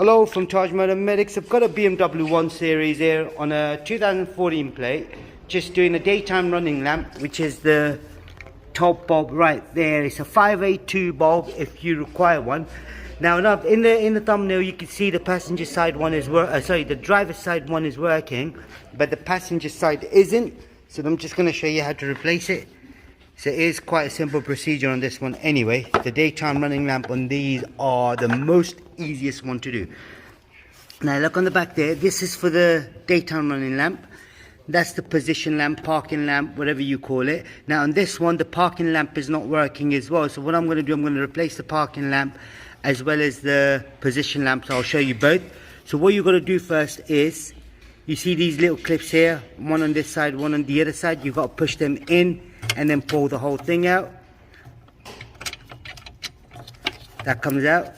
Hello from Tajmotormedics. I've got a BMW 1 Series here on a 2014 plate. Just doing a daytime running lamp, which is the top bulb right there. It's a 582 bulb if you require one. Now in the thumbnail you can see the passenger side one is the driver's side one is working, but the passenger side isn't. So I'm just going to show you how to replace it. So it is quite a simple procedure on this one anyway. The daytime running lamp on these are the most easiest one to do. Now look on the back there, this is for the daytime running lamp. That's the position lamp, parking lamp, whatever you call it. Now on this one, the parking lamp is not working as well. So what I'm going to do, I'm going to replace the parking lamp as well as the position lamp. So I'll show you both. So what you've got to do first is, you see these little clips here, one on this side, one on the other side. You've got to push them in and then pull the whole thing out. That comes out.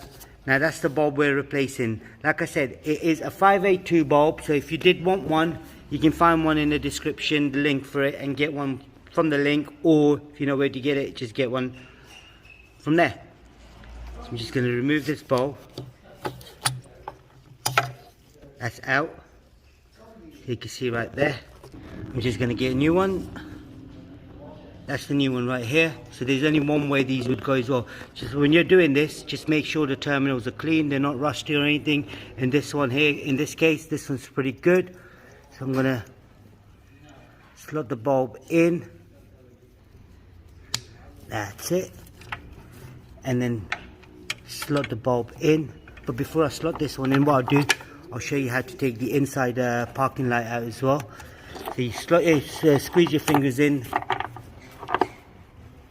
Now that's the bulb we're replacing. Like I said, it is a 582 bulb, so if you did want one, you can find one in the description, the link for it, and get one from the link, or if you know where to get it, just get one from there. So I'm just going to remove this bulb. That's out. You can see right there. I'm just going to get a new one. That's the new one right here. So there's only one way these would go as well. Just when you're doing this, just make sure the terminals are clean, they're not rusty or anything. And this one here, in this case, this one's pretty good. So I'm gonna slot the bulb in. That's it. And then slot the bulb in. But before I slot this one in, what I'll do, I'll show you how to take the inside parking light out as well. So you slot it, squeeze your fingers in,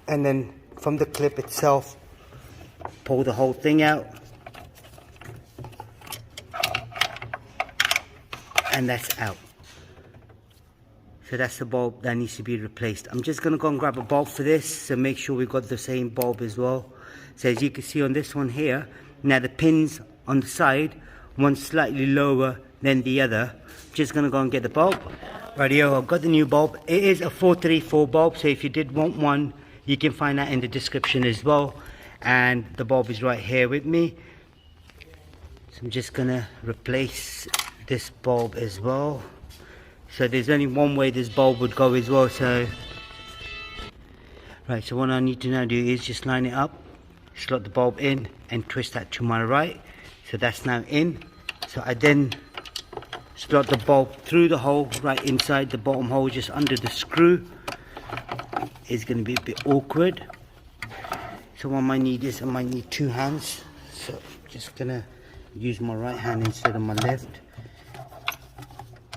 and then from the clip itself, pull the whole thing out, and that's out. So that's the bulb that needs to be replaced. I'm just going to go and grab a bulb for this, so make sure we've got the same bulb as well. So as you can see on this one here, now the pins on the side, one's slightly lower than the other. I'm just going to go and get the bulb. Rightio, I've got the new bulb. It is a 434 bulb, so if you did want one, you can find that in the description as well. And the bulb is right here with me. So I'm just going to replace this bulb as well. So there's only one way this bulb would go as well. So right, so what I need to now do is just line it up, slot the bulb in, and twist that to my right. So that's now in. So I then slot the bulb through the hole right inside the bottom hole, just under the screw. It's going to be a bit awkward. So what I might need is, I might need two hands. So I'm just going to use my right hand instead of my left.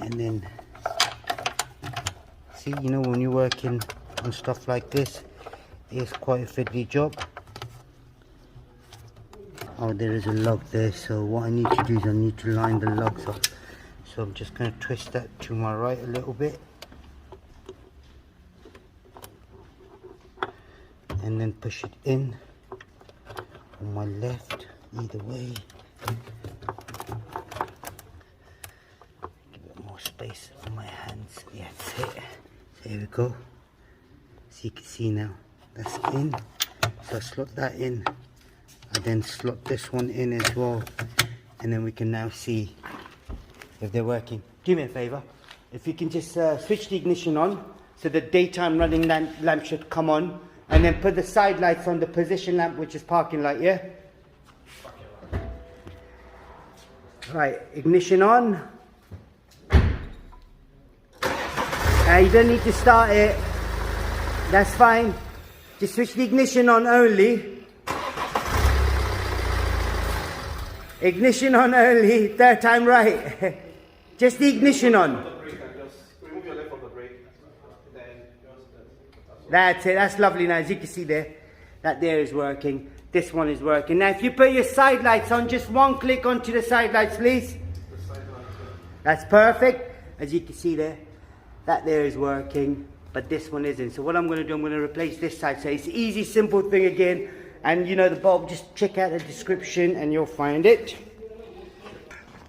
And then, see, you know, when you're working on stuff like this, it's quite a fiddly job. Oh, there is a lug there, so what I need to do is I need to line the lugs up. So I'm just going to twist that to my right a little bit. And then push it in on my left, either way. Give it more space for my hands. Yeah, that's it. There we go. So you can see now, that's in. So I slot that in. I then slot this one in as well. And then we can now see if they're working. Do me a favor. If you can just switch the ignition on, so the daytime running lamp should come on. And then put the side lights on the position lamp, which is parking light, yeah? Right, ignition on. You don't need to start it. That's fine. Just switch the ignition on only. Ignition on only, third time right. Just the ignition on. That's it, that's lovely. Now as you can see there, that there is working. This one is working. Now if you put your side lights on, just one click onto the side lights please. That's perfect. As you can see there, that there is working, but this one isn't. So what I'm going to do, I'm going to replace this side. So it's an easy, simple thing again. And you know the bulb, just check out the description and you'll find it.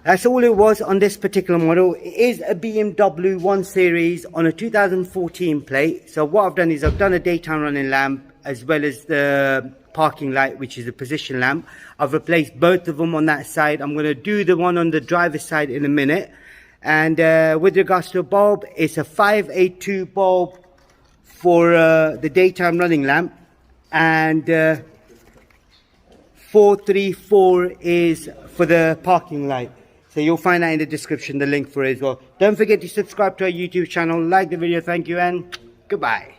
That's all it was on this particular model. It is a BMW 1 Series on a 2014 plate. So what I've done is I've done a daytime running lamp as well as the parking light, which is the position lamp. I've replaced both of them on that side. I'm going to do the one on the driver's side in a minute. And with regards to a bulb, it's a 582 bulb for the daytime running lamp, and 434 is for the parking light. So you'll find that in the description, the link for it as well. Don't forget to subscribe to our YouTube channel, like the video, thank you, and goodbye.